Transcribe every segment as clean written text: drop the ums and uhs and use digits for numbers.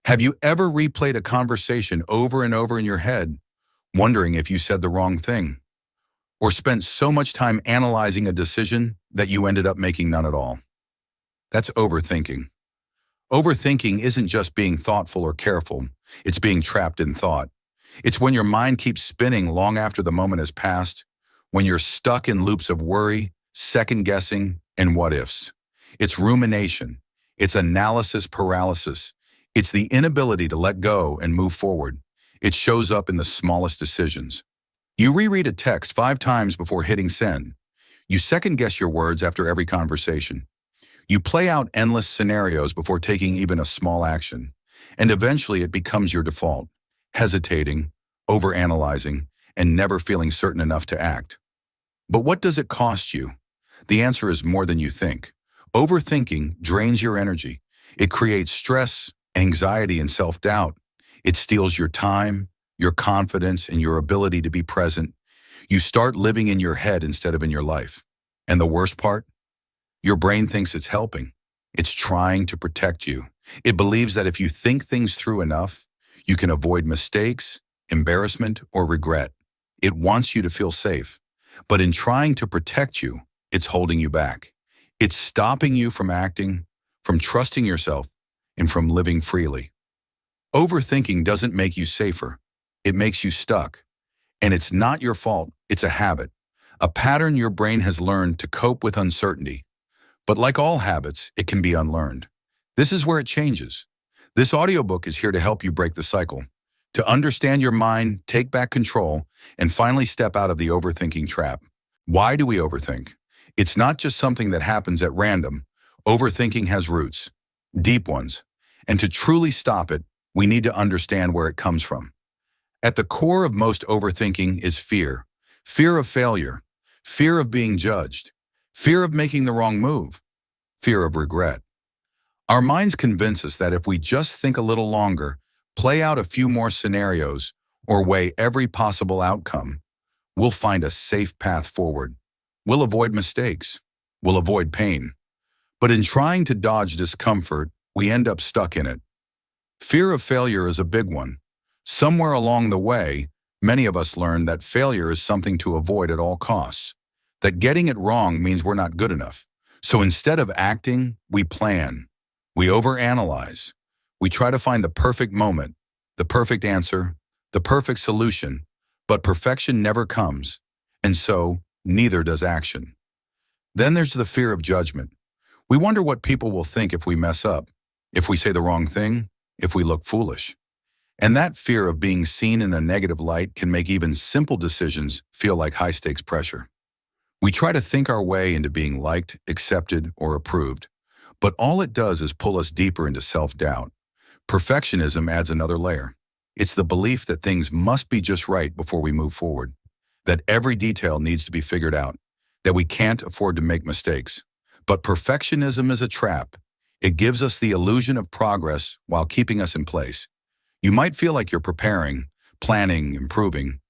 Have you ever replayed a conversation over and over in your head, wondering if you said the wrong thing? Or spent so much time analyzing a decision that you ended up making none at all? That's overthinking. Overthinking isn't just being thoughtful or careful, it's being trapped in thought. It's when your mind keeps spinning long after the moment has passed, when you're stuck in loops of worry, second guessing, and what ifs. It's rumination. It's analysis paralysis. It's the inability to let go and move forward. It shows up in the smallest decisions. You reread a text 5 times before hitting send. You second guess your words after every conversation. You play out endless scenarios before taking even a small action. And eventually it becomes your default, hesitating, overanalyzing, and never feeling certain enough to act. But what does it cost you? The answer is more than you think. Overthinking drains your energy. It creates stress, anxiety, and self-doubt. It steals your time, your confidence, and your ability to be present. You start living in your head instead of in your life. And the worst part? Your brain thinks it's helping. It's trying to protect you. It believes that if you think things through enough, you can avoid mistakes, embarrassment, or regret. It wants you to feel safe. But in trying to protect you, it's holding you back. It's stopping you from acting, from trusting yourself, and from living freely. Overthinking doesn't make you safer. It makes you stuck. And it's not your fault. It's a habit, a pattern your brain has learned to cope with uncertainty. But like all habits, it can be unlearned. This is where it changes. This audiobook is here to help you break the cycle, to understand your mind, take back control, and finally step out of the overthinking trap. Why do we overthink? It's not just something that happens at random. Overthinking has roots, deep ones. And to truly stop it, we need to understand where it comes from. At the core of most overthinking is fear. Fear of failure, fear of being judged, fear of making the wrong move, fear of regret. Our minds convince us that if we just think a little longer, play out a few more scenarios, or weigh every possible outcome, we'll find a safe path forward. We'll avoid mistakes. We'll avoid pain. But in trying to dodge discomfort, we end up stuck in it. Fear of failure is a big one. Somewhere along the way, many of us learn that failure is something to avoid at all costs, that getting it wrong means we're not good enough. So instead of acting, we plan. We overanalyze. We try to find the perfect moment, the perfect answer, the perfect solution, but perfection never comes, and so neither does action. Then there's the fear of judgment. We wonder what people will think if we mess up, if we say the wrong thing, if we look foolish. And that fear of being seen in a negative light can make even simple decisions feel like high-stakes pressure. We try to think our way into being liked, accepted, or approved, but all it does is pull us deeper into self-doubt. Perfectionism adds another layer. It's the belief that things must be just right before we move forward, that every detail needs to be figured out, that we can't afford to make mistakes. But perfectionism is a trap. It gives us the illusion of progress while keeping us in place. You might feel like you're preparing, planning, improving,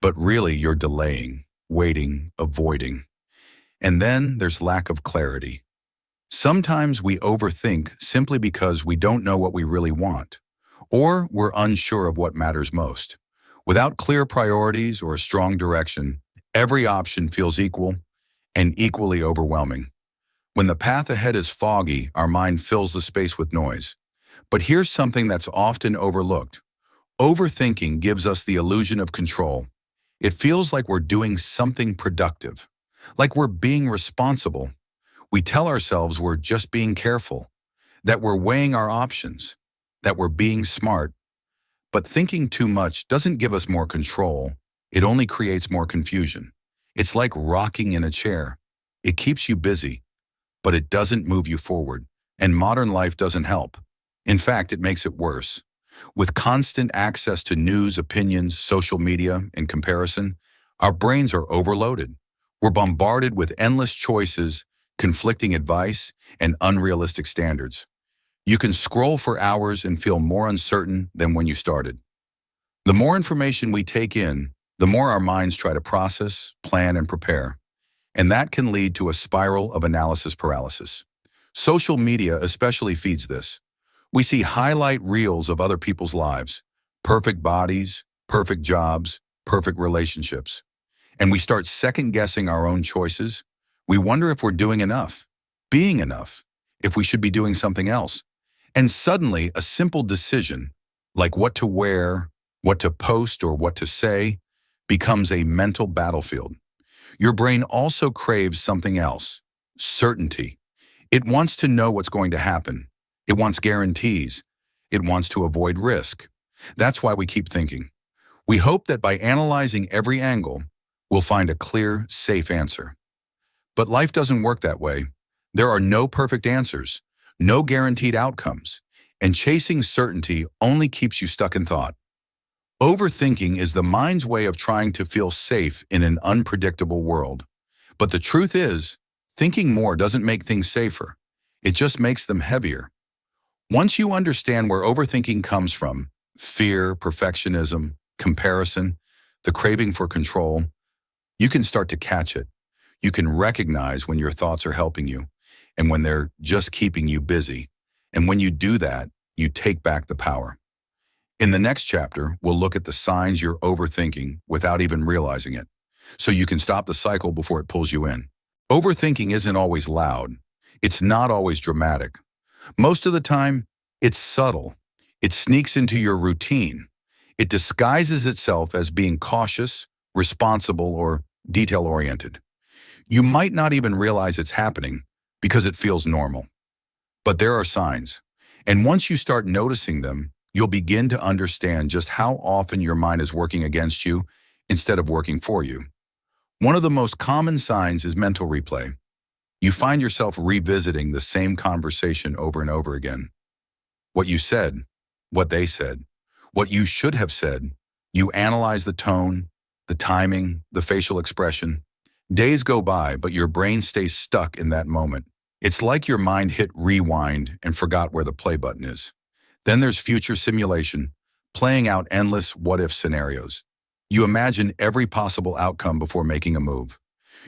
but really you're delaying, waiting, avoiding. And then there's lack of clarity. Sometimes we overthink simply because we don't know what we really want, or we're unsure of what matters most. Without clear priorities or a strong direction, every option feels equal and equally overwhelming. When the path ahead is foggy, our mind fills the space with noise. But here's something that's often overlooked. Overthinking gives us the illusion of control. It feels like we're doing something productive, like we're being responsible. We tell ourselves we're just being careful, that we're weighing our options, that we're being smart. But thinking too much doesn't give us more control. It only creates more confusion. It's like rocking in a chair. It keeps you busy, but it doesn't move you forward. And modern life doesn't help. In fact, it makes it worse. With constant access to news, opinions, social media, and comparison, our brains are overloaded. We're bombarded with endless choices, conflicting advice, and unrealistic standards. You can scroll for hours and feel more uncertain than when you started. The more information we take in, the more our minds try to process, plan, and prepare. And that can lead to a spiral of analysis paralysis. Social media especially feeds this. We see highlight reels of other people's lives, perfect bodies, perfect jobs, perfect relationships. And we start second-guessing our own choices. We wonder if we're doing enough, being enough, if we should be doing something else. And suddenly, a simple decision, like what to wear, what to post, or what to say, becomes a mental battlefield. Your brain also craves something else, certainty. It wants to know what's going to happen. It wants guarantees. It wants to avoid risk. That's why we keep thinking. We hope that by analyzing every angle, we'll find a clear, safe answer. But life doesn't work that way. There are no perfect answers, no guaranteed outcomes, and chasing certainty only keeps you stuck in thought. Overthinking is the mind's way of trying to feel safe in an unpredictable world. But the truth is, thinking more doesn't make things safer. It just makes them heavier. Once you understand where overthinking comes from, fear, perfectionism, comparison, the craving for control, you can start to catch it. You can recognize when your thoughts are helping you and when they're just keeping you busy. And when you do that, you take back the power. In the next chapter, we'll look at the signs you're overthinking without even realizing it, so you can stop the cycle before it pulls you in. Overthinking isn't always loud. It's not always dramatic. Most of the time, it's subtle. It sneaks into your routine. It disguises itself as being cautious, responsible, or detail-oriented. You might not even realize it's happening because it feels normal. But there are signs, and once you start noticing them, you'll begin to understand just how often your mind is working against you instead of working for you. One of the most common signs is mental replay. You find yourself revisiting the same conversation over and over again. What you said, what they said, what you should have said. You analyze the tone, the timing, the facial expression. Days go by, but your brain stays stuck in that moment. It's like your mind hit rewind and forgot where the play button is. Then there's future simulation, playing out endless what-if scenarios. You imagine every possible outcome before making a move.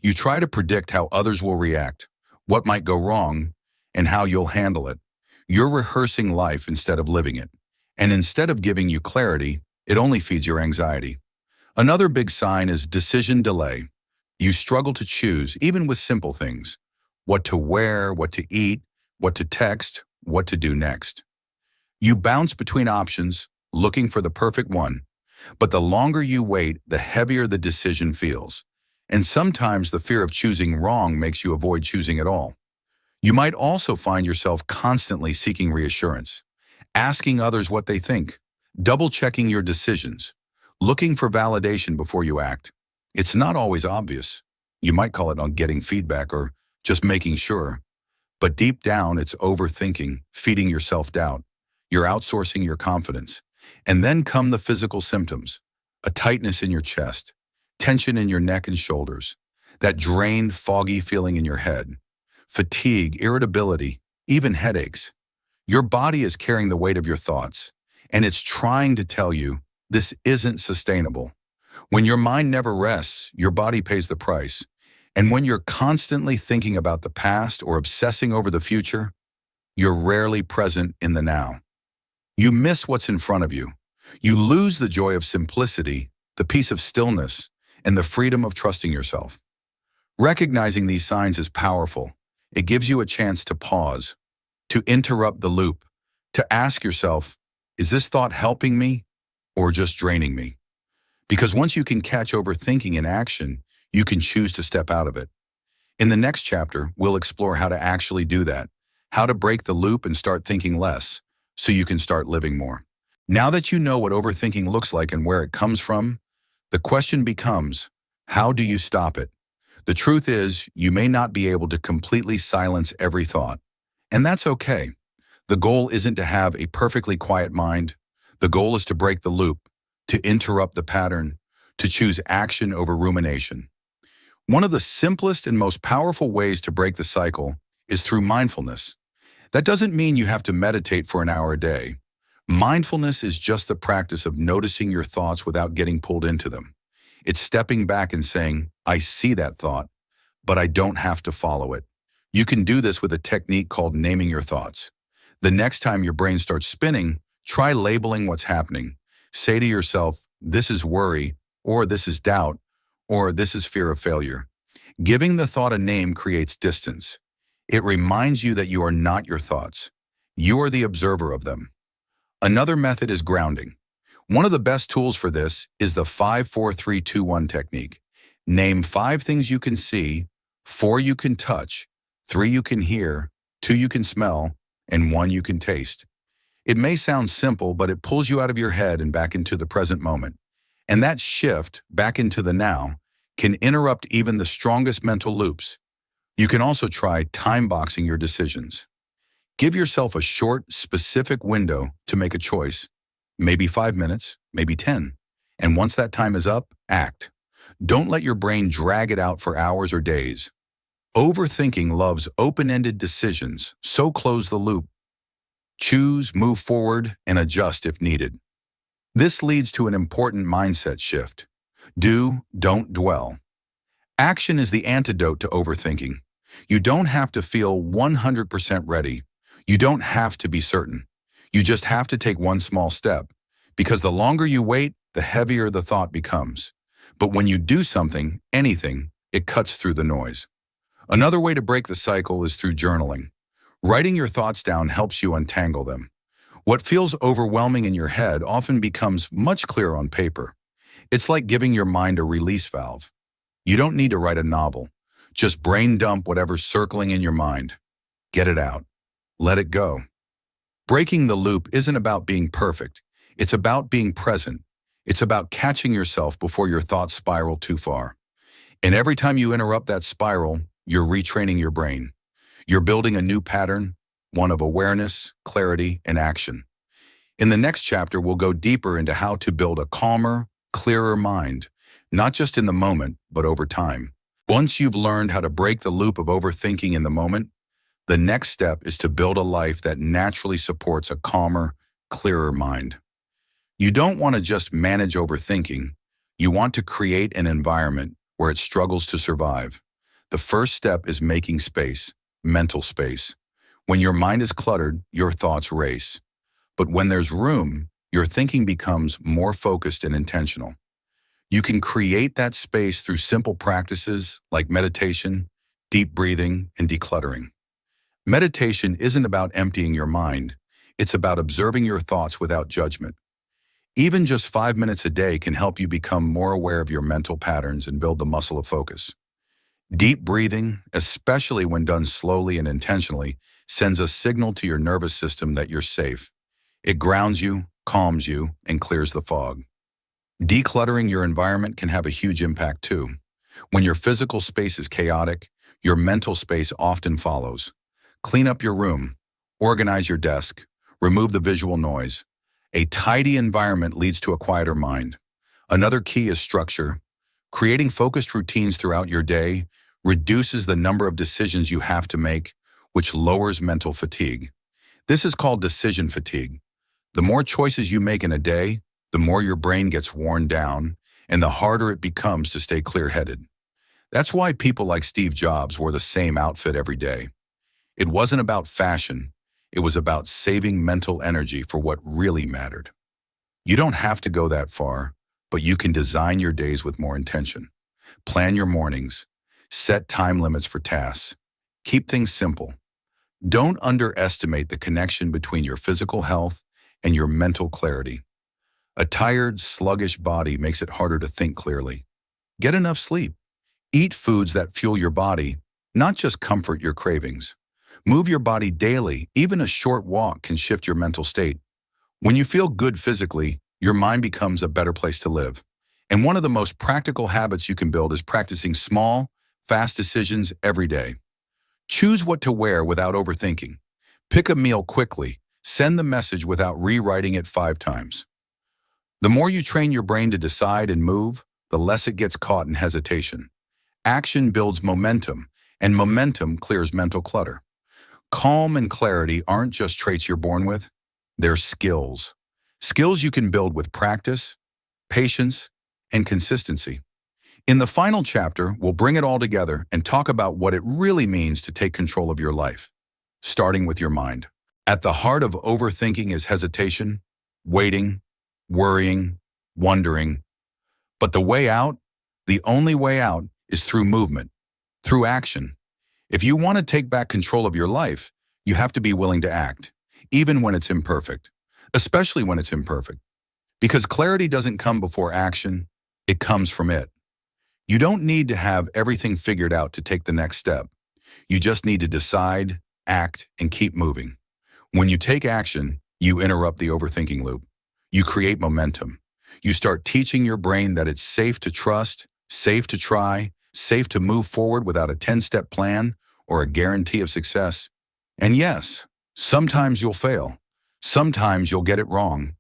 You try to predict how others will react, what might go wrong, and how you'll handle it. You're rehearsing life instead of living it. And instead of giving you clarity, it only feeds your anxiety. Another big sign is decision delay. You struggle to choose, even with simple things. What to wear, what to eat, what to text, what to do next. You bounce between options, looking for the perfect one. But the longer you wait, the heavier the decision feels. And sometimes the fear of choosing wrong makes you avoid choosing at all. You might also find yourself constantly seeking reassurance, asking others what they think, double-checking your decisions, looking for validation before you act. It's not always obvious. You might call it on getting feedback or just making sure. But deep down, it's overthinking, feeding your self-doubt. You're outsourcing your confidence. And then come the physical symptoms, a tightness in your chest, tension in your neck and shoulders, that drained, foggy feeling in your head, fatigue, irritability, even headaches. Your body is carrying the weight of your thoughts, and it's trying to tell you this isn't sustainable. When your mind never rests, your body pays the price. And when you're constantly thinking about the past or obsessing over the future, you're rarely present in the now. You miss what's in front of you. You lose the joy of simplicity, the peace of stillness, and the freedom of trusting yourself. Recognizing these signs is powerful. It gives you a chance to pause, to interrupt the loop, to ask yourself, is this thought helping me or just draining me? Because once you can catch overthinking in action, you can choose to step out of it. In the next chapter, we'll explore how to actually do that, how to break the loop and start thinking less, so you can start living more. Now that you know what overthinking looks like and where it comes from, the question becomes, how do you stop it? The truth is, you may not be able to completely silence every thought. And that's okay. The goal isn't to have a perfectly quiet mind. The goal is to break the loop, to interrupt the pattern, to choose action over rumination. One of the simplest and most powerful ways to break the cycle is through mindfulness. That doesn't mean you have to meditate for an hour a day. Mindfulness is just the practice of noticing your thoughts without getting pulled into them. It's stepping back and saying, I see that thought, but I don't have to follow it. You can do this with a technique called naming your thoughts. The next time your brain starts spinning, try labeling what's happening. Say to yourself, this is worry, or this is doubt, or this is fear of failure. Giving the thought a name creates distance. It reminds you that you are not your thoughts. You are the observer of them. Another method is grounding. One of the best tools for this is the 5-4-3-2-1 technique. Name 5 things you can see, 4 you can touch, 3 you can hear, 2 you can smell, and 1 you can taste. It may sound simple, but it pulls you out of your head and back into the present moment. And that shift back into the now can interrupt even the strongest mental loops. You can also try time boxing your decisions. Give yourself a short, specific window to make a choice. Maybe 5 minutes, maybe 10. And once that time is up, act. Don't let your brain drag it out for hours or days. Overthinking loves open-ended decisions, so close the loop. Choose, move forward, and adjust if needed. This leads to an important mindset shift. Do, don't dwell. Action is the antidote to overthinking. You don't have to feel 100% ready. You don't have to be certain. You just have to take one small step, because the longer you wait, the heavier the thought becomes. But when you do something, anything, it cuts through the noise. Another way to break the cycle is through journaling. Writing your thoughts down helps you untangle them. What feels overwhelming in your head often becomes much clearer on paper. It's like giving your mind a release valve. You don't need to write a novel. Just brain dump whatever's circling in your mind. Get it out. Let it go. Breaking the loop isn't about being perfect. It's about being present. It's about catching yourself before your thoughts spiral too far. And every time you interrupt that spiral, you're retraining your brain. You're building a new pattern, one of awareness, clarity, and action. In the next chapter, we'll go deeper into how to build a calmer, clearer mind, not just in the moment, but over time. Once you've learned how to break the loop of overthinking in the moment, the next step is to build a life that naturally supports a calmer, clearer mind. You don't want to just manage overthinking. You want to create an environment where it struggles to survive. The first step is making space, mental space. When your mind is cluttered, your thoughts race. But when there's room, your thinking becomes more focused and intentional. You can create that space through simple practices like meditation, deep breathing, and decluttering. Meditation isn't about emptying your mind. It's about observing your thoughts without judgment. Even just 5 minutes a day can help you become more aware of your mental patterns and build the muscle of focus. Deep breathing, especially when done slowly and intentionally, sends a signal to your nervous system that you're safe. It grounds you, calms you, and clears the fog. Decluttering your environment can have a huge impact too. When your physical space is chaotic, your mental space often follows. Clean up your room, organize your desk, remove the visual noise. A tidy environment leads to a quieter mind. Another key is structure. Creating focused routines throughout your day reduces the number of decisions you have to make, which lowers mental fatigue. This is called decision fatigue. The more choices you make in a day, the more your brain gets worn down, and the harder it becomes to stay clear-headed. That's why people like Steve Jobs wore the same outfit every day. It wasn't about fashion. It was about saving mental energy for what really mattered. You don't have to go that far, but you can design your days with more intention. Plan your mornings. Set time limits for tasks. Keep things simple. Don't underestimate the connection between your physical health and your mental clarity. A tired, sluggish body makes it harder to think clearly. Get enough sleep. Eat foods that fuel your body, not just comfort your cravings. Move your body daily. Even a short walk can shift your mental state. When you feel good physically, your mind becomes a better place to live. And one of the most practical habits you can build is practicing small, fast decisions every day. Choose what to wear without overthinking. Pick a meal quickly. Send the message without rewriting it 5 times. The more you train your brain to decide and move, the less it gets caught in hesitation. Action builds momentum, and momentum clears mental clutter. Calm and clarity aren't just traits you're born with, they're skills. Skills you can build with practice, patience, and consistency. In the final chapter, we'll bring it all together and talk about what it really means to take control of your life, starting with your mind. At the heart of overthinking is hesitation, waiting, worrying, wondering. But the way out, the only way out, is through movement, through action. If you want to take back control of your life, you have to be willing to act, even when it's imperfect, especially when it's imperfect. Because clarity doesn't come before action, it comes from it. You don't need to have everything figured out to take the next step. You just need to decide, act, and keep moving. When you take action, you interrupt the overthinking loop. You create momentum. You start teaching your brain that it's safe to trust, safe to try, safe to move forward without a 10-step plan or a guarantee of success. And yes, sometimes you'll fail. Sometimes you'll get it wrong.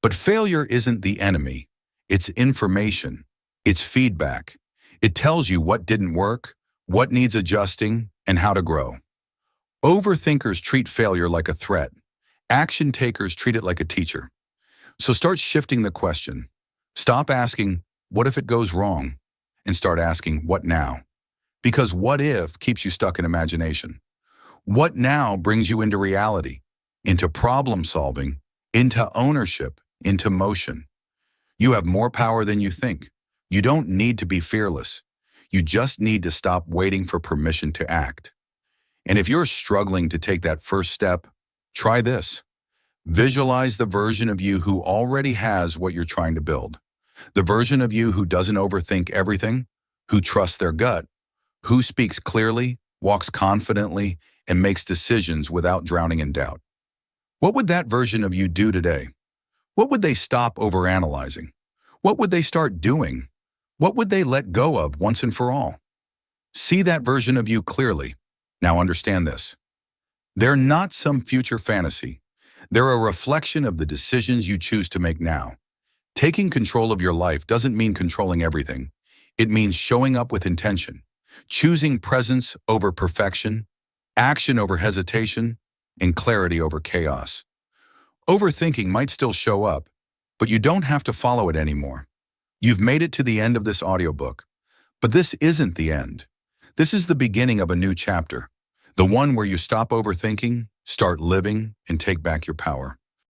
But failure isn't the enemy. It's information. It's feedback. It tells you what didn't work, what needs adjusting, and how to grow. Overthinkers treat failure like a threat. Action takers treat it like a teacher. So start shifting the question. Stop asking, what if it goes wrong? And start asking, what now? Because what if keeps you stuck in imagination. What now brings you into reality, into problem solving, into ownership, into motion. You have more power than you think. You don't need to be fearless. You just need to stop waiting for permission to act. And if you're struggling to take that first step, try this. Visualize the version of you who already has what you're trying to build. The version of you who doesn't overthink everything, who trusts their gut, who speaks clearly, walks confidently, and makes decisions without drowning in doubt. What would that version of you do today? What would they stop overanalyzing? What would they start doing? What would they let go of once and for all? See that version of you clearly. Now understand this. They're not some future fantasy. They're a reflection of the decisions you choose to make now. Taking control of your life doesn't mean controlling everything. It means showing up with intention, choosing presence over perfection, action over hesitation, and clarity over chaos. Overthinking might still show up, but you don't have to follow it anymore. You've made it to the end of this audiobook, but this isn't the end. This is the beginning of a new chapter, the one where you stop overthinking, start living, and take back your power.